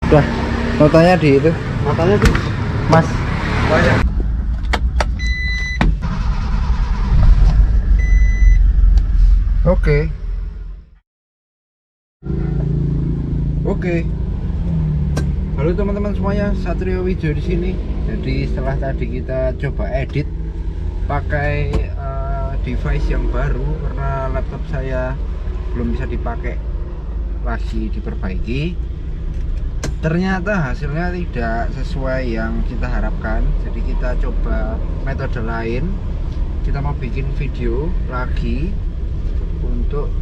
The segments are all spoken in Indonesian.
Udah, notanya di itu. Notanya tuh Mas. banyak. Oke. Oke. Halo teman-teman semuanya, Satrio Wijo di sini. Jadi setelah tadi kita coba edit pakai device yang baru karena laptop saya belum bisa dipakai, lagi diperbaiki. Ternyata hasilnya tidak sesuai yang kita harapkan. Jadi kita coba metode lain. Kita mau bikin video lagi untuk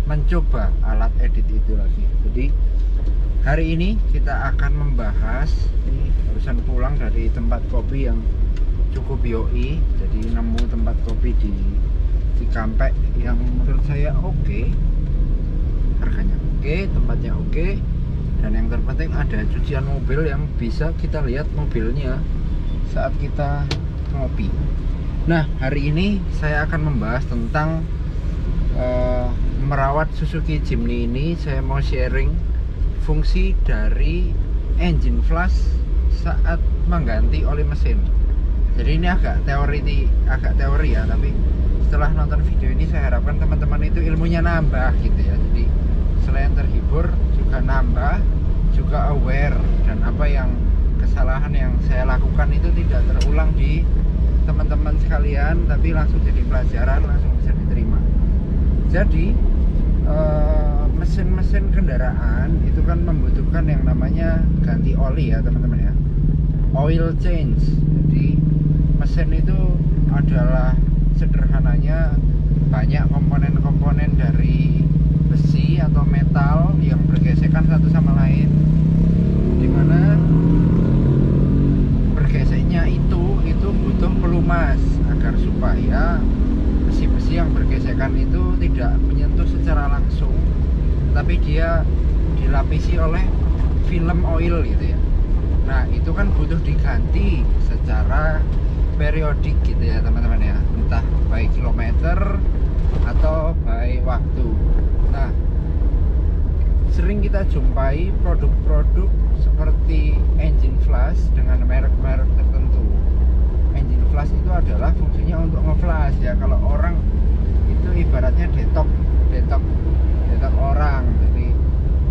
mencoba alat edit itu lagi. Jadi hari ini kita akan membahas, ini barusan pulang dari tempat kopi yang cukup yoi. Jadi nemu tempat kopi di Cikampek yang menurut saya oke, harganya oke, tempatnya oke, dan yang terpenting ada cucian mobil yang bisa kita lihat mobilnya saat kita ngopi. Nah, hari ini saya akan membahas tentang merawat Suzuki Jimny ini. Saya mau sharing fungsi dari engine flush saat mengganti oli mesin. Jadi ini agak teori ya, tapi setelah nonton video ini saya harapkan teman-teman itu ilmunya nambah gitu ya. Jadi selain terhibur juga nambah, juga aware, dan apa yang kesalahan yang saya lakukan itu tidak terulang di teman-teman sekalian, tapi langsung jadi pelajaran, langsung bisa diterima. Jadi mesin-mesin kendaraan itu kan membutuhkan yang namanya ganti oli ya teman-teman ya, oil change. Jadi mesin itu adalah sederhananya banyak komponen-komponen dari besi atau metal yang bergesekan satu sama lain, dimana bergeseknya itu butuh pelumas agar supaya besi-besi yang bergesekan itu tidak menyentuh secara langsung, tapi dia dilapisi oleh film oil gitu ya. Nah itu kan butuh diganti secara periodik gitu ya teman-teman ya, entah by kilometer atau by waktu. Nah sering kita jumpai produk-produk seperti engine flush dengan merek-merek tertentu. Engine flush itu adalah fungsinya untuk nge-flush ya. Kalau orang itu ibaratnya detok orang. Jadi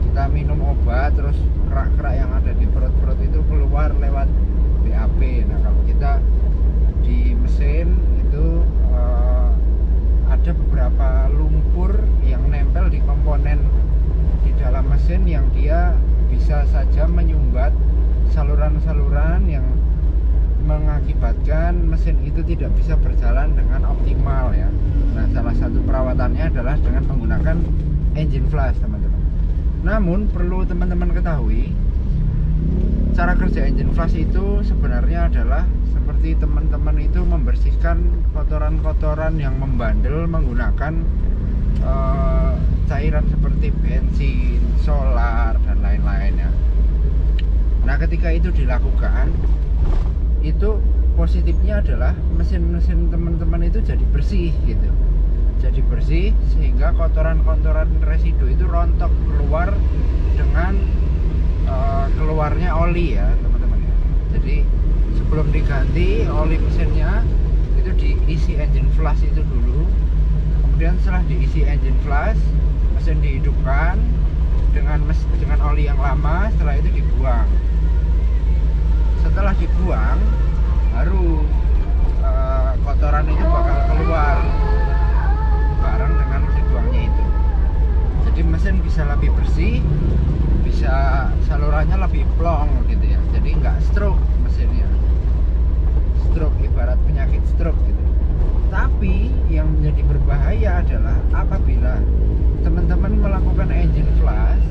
kita minum obat terus kerak-kerak yang ada di perut-perut itu keluar lewat BAB. Nah kalau kita di mesin itu ada beberapa lumpur yang nempel di komponen di dalam mesin yang dia bisa saja menyumbat saluran-saluran yang mengakibatkan mesin itu tidak bisa berjalan dengan optimal ya. Nah salah satu perawatannya adalah dengan menggunakan engine flush teman-teman. Namun perlu teman-teman ketahui, cara kerja engine flush itu sebenarnya adalah seperti teman-teman itu membersihkan kotoran-kotoran yang membandel menggunakan cairan seperti bensin, solar, dan lain-lain ya. Nah ketika itu dilakukan, itu positifnya adalah mesin-mesin teman-teman itu jadi bersih gitu. Jadi bersih sehingga kotoran-kotoran residu itu rontok keluar dengan keluarnya oli ya teman-teman ya. Jadi sebelum diganti oli mesinnya itu diisi engine flush itu dulu. Kemudian setelah diisi engine flush, mesin dihidupkan dengan oli yang lama. Setelah itu dibuang. Setelah dibuang, baru kotoran itu bakal keluar bareng dengan dibuangnya itu. Jadi mesin bisa lebih bersih, bisa salurannya lebih plong gitu ya. Jadi nggak stroke mesinnya. Stroke ibarat penyakit stroke gitu. Tapi yang menjadi berbahaya adalah apabila teman-teman melakukan engine flush,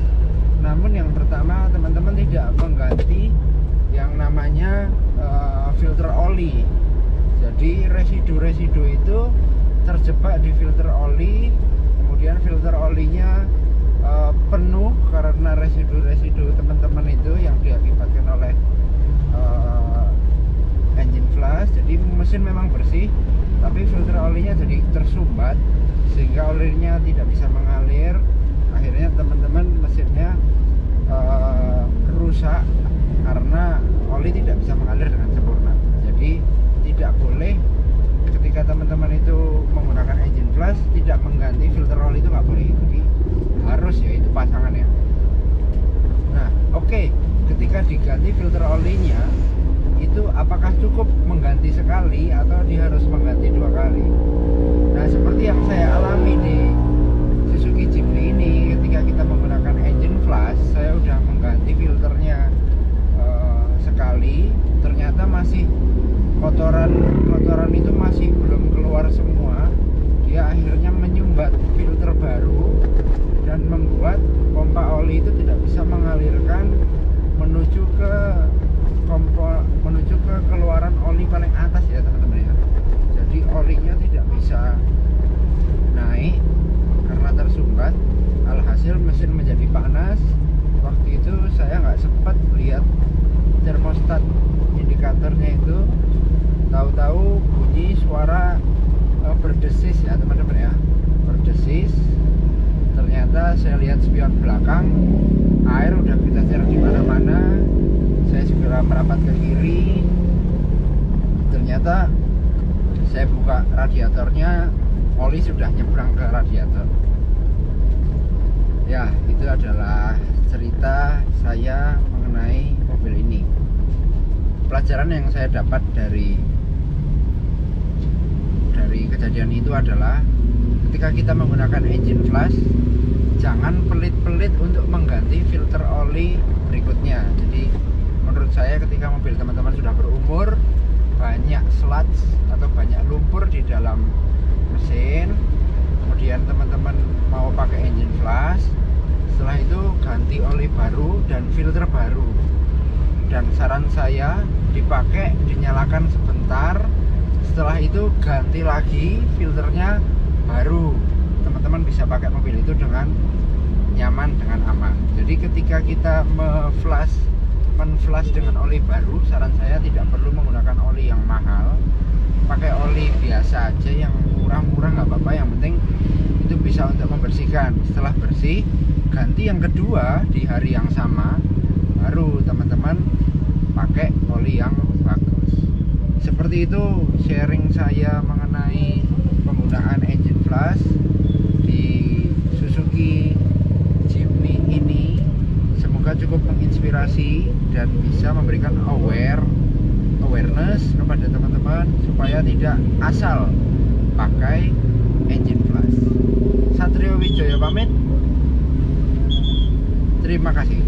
namun yang pertama teman-teman tidak mengganti yang namanya filter oli. Jadi residu-residu itu terjebak di filter oli, kemudian filter olinya penuh karena residu-residu teman-teman itu yang diakibatkan oleh engine flush. Jadi mesin memang bersih, tapi filter olinya jadi tersumbat sehingga olinya tidak bisa mengalir. Akhirnya teman-teman mesinnya olinya itu apakah cukup mengganti sekali atau dia harus mengganti 2 kali. Nah, seperti yang saya alami di Suzuki Jimny ini, ketika kita menggunakan engine flush, saya udah mengganti filternya sekali, ternyata masih kotoran itu masih belum keluar semua. Dia akhirnya menyumbat filter baru dan membuat pompa oli itu tidak bisa mengalirkan menuju ke keluaran oli paling atas ya teman-teman ya. Jadi olinya tidak bisa naik karena tersumbat. Alhasil mesin menjadi panas. Waktu itu saya nggak sempat lihat termostat indikatornya itu, tahu-tahu bunyi suara berdesis ya teman-teman ya, berdesis. Ternyata saya lihat spion belakang, air udah bercecer di mana-mana. Saya segera merapat ke kiri. Ternyata saya buka radiatornya, oli sudah nyebrang ke radiator. Ya, itu adalah cerita saya mengenai mobil ini. Pelajaran yang saya dapat dari kejadian itu adalah ketika kita menggunakan engine flush, jangan pelit-pelit untuk mengganti filter oli berikutnya. Jadi menurut saya ketika mobil teman-teman sudah berumur, banyak sludge atau banyak lumpur di dalam mesin, kemudian teman-teman mau pakai engine flush, setelah itu ganti oli baru dan filter baru. Dan saran saya dipakai, dinyalakan sebentar, setelah itu ganti lagi filternya baru. Teman-teman bisa pakai mobil itu dengan nyaman, dengan aman. Jadi ketika kita men-flush dengan oli baru, saran saya tidak perlu menggunakan oli yang mahal, pakai oli biasa aja yang murah-murah nggak apa-apa, yang penting itu bisa untuk membersihkan. Setelah bersih, ganti yang kedua di hari yang sama, baru teman-teman pakai oli yang bagus. Seperti itu sharing saya mengenai penggunaan engine flush di Suzuki Jimny ini. Semoga cukup menginspirasi dan bisa memberikan awareness kepada teman-teman supaya tidak asal pakai engine flush. Satrio Wijaya pamit. Terima kasih.